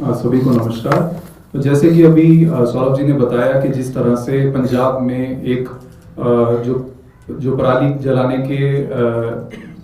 सभी को नमस्कार। तो जैसे कि अभी सौरभ जी ने बताया कि जिस तरह से पंजाब में एक जो पराली जलाने के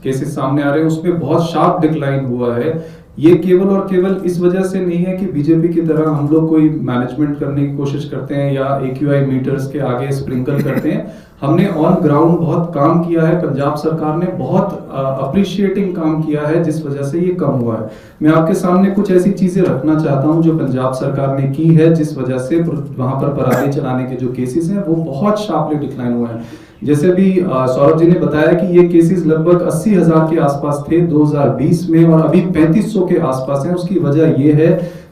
केसेस सामने आ रहे हैं उसमें बहुत शार्प डिक्लाइन हुआ है। ये केवल और केवल इस वजह से नहीं है कि बीजेपी की तरह हम लोग कोई मैनेजमेंट करने की कोशिश करते हैं या AQI मीटर्स के आगे स्प्रिंकल करते हैं। हमने ऑन ग्राउंड बहुत काम किया है, पंजाब सरकार ने बहुत अप्रिशिएटिंग काम किया है, जिस वजह से ये कम हुआ है। मैं आपके सामने कुछ ऐसी चीजें रखना चाहता हूं जो पंजाब सरकार ने की है, जिस वजह से वहां पर पराली चलाने के जो केसेस हैं वो बहुत शार्पली डिक्लाइन हुए हैं। जैसे भी सौरभ जी ने बताया कि ये केसेस लगभग 80,000 के आसपास थे 2020 में और अभी 3500 के आसपास हैं। उसकी वजह ये है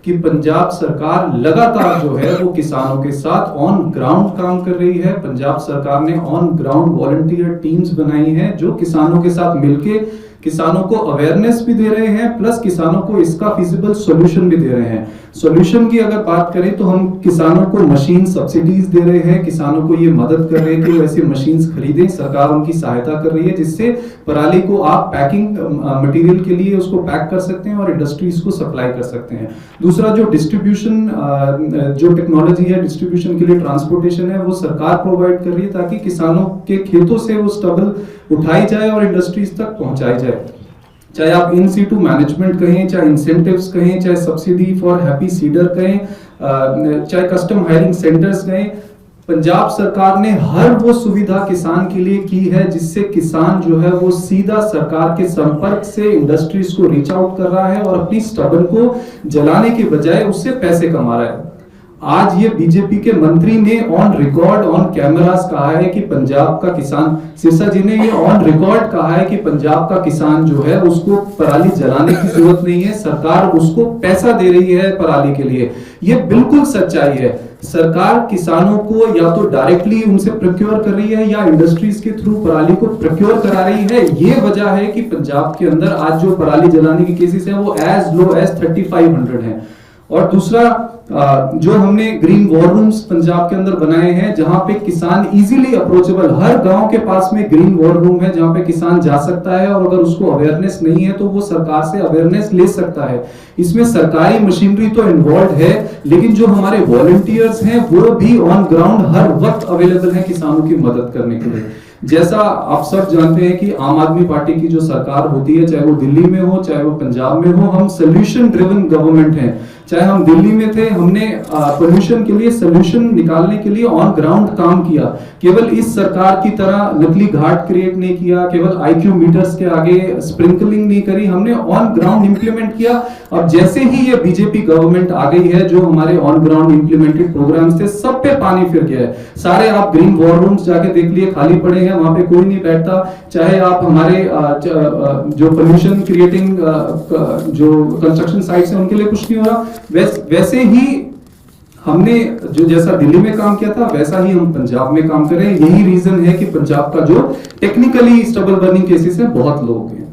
कि पंजाब सरकार लगातार जो है वो किसानों के साथ ऑन ग्राउंड काम कर रही है। पंजाब सरकार ने ऑन ग्राउंड वॉलंटियर टीम्स बनाई हैं जो किसानों के साथ मिलके किसानों को अवेयरनेस भी दे रहे हैं, प्लस किसानों को इसका फिजिबल सॉल्यूशन भी दे रहे हैं। सॉल्यूशन की अगर बात करें तो हम किसानों को मशीन सब्सिडीज दे रहे हैं, किसानों को ये मदद कर रहे हैं कि वो ऐसी मशीन्स खरीदें। सरकार उनकी सहायता कर रही है जिससे पराली को आप पैकिंग मटेरियल के लिए उसको पैक कर सकते हैं और इंडस्ट्रीज को सप्लाई कर सकते हैं। दूसरा जो डिस्ट्रीब्यूशन जो टेक्नोलॉजी है डिस्ट्रीब्यूशन के लिए ट्रांसपोर्टेशन है वो सरकार प्रोवाइड कर रही है ताकि किसानों के खेतों से वो स्टबल उठाई जाए और इंडस्ट्रीज तक पहुंचाई जाए। चाहे आप इन सीटू मैनेजमेंट कहें, चाहे इंसेंटिव्स कहें, चाहे सब्सिडी फॉर हैप्पी सीडर कहें, चाहे कस्टम हायरिंग सेंटर्स कहें, पंजाब सरकार ने हर वो सुविधा किसान के लिए की है जिससे किसान जो है वो सीधा सरकार के संपर्क से इंडस्ट्रीज को रीच आउट कर रहा है और अपनी स्टबल को जलाने के बजाय उससे पैसे कमा रहा है। आज ये बीजेपी के मंत्री ने ऑन रिकॉर्ड ऑन कैमरास कहा है कि पंजाब का किसान, सिरसा जी ने ये ऑन रिकॉर्ड कहा है कि पंजाब का किसान जो है उसको पराली जलाने की जरूरत नहीं है, सरकार उसको पैसा दे रही है पराली के लिए। ये बिल्कुल सच्चाई है। सरकार किसानों को या तो डायरेक्टली उनसे प्रोक्योर कर रही है या इंडस्ट्रीज के थ्रू पराली को प्रोक्योर करा रही है। ये वजह है कि पंजाब के अंदर आज जो पराली जलाने के केसेस हैं वो एज लो एज 3500 हैं। और दूसरा जो हमने ग्रीन वॉर रूम्स पंजाब के अंदर बनाए हैं जहां पे किसान इजीली अप्रोचेबल, हर गांव के पास में ग्रीन वॉर रूम है जहां पे किसान जा सकता है और अगर उसको अवेयरनेस नहीं है तो वो सरकार से अवेयरनेस ले सकता है। इसमें सरकारी मशीनरी तो इन्वॉल्व है लेकिन जो हमारे वॉलंटियर्स हैं वो भी ऑन ग्राउंड हर वक्त अवेलेबल हैं किसानों की मदद करने के लिए। जैसा आप सब जानते हैं कि आम आदमी पार्टी की जो सरकार होती है, चाहे वो दिल्ली में हो चाहे वो पंजाब में हो, हम सोल्यूशन ड्रिवन गवर्नमेंट हैं। चाहे हम दिल्ली में थे, हमने पोल्यूशन के लिए सोल्यूशन निकालने के लिए ऑन ग्राउंड काम किया। केवल इस सरकार की तरह नकली घाट क्रिएट नहीं किया, केवल IQ मीटर्स के आगे स्प्रिंकलिंग नहीं करी, हमने ऑन ग्राउंड इंप्लीमेंट किया। और जैसे ही ये बीजेपी गवर्नमेंट आ गई है, जो हमारे ऑन ग्राउंड इंप्लीमेंटेड प्रोग्राम्स थे सब पे पानी फिर गया है। सारे आप ग्रीन वॉर रूम्स जाके देख लिए, खाली पड़े हैं, वहां पे कोई नहीं बैठता। चाहे आप हमारे जो पोल्यूशन क्रिएटिंग जो कंस्ट्रक्शन साइट्स हैं उनके लिए कुछ नहीं हो रहा। वैसे ही हमने जो जैसा दिल्ली में काम किया था वैसा ही हम पंजाब में काम कर रहे हैं। यही रीजन है कि पंजाब का जो टेक्निकली स्टबल बर्निंग केसेस है बहुत लोग हैं।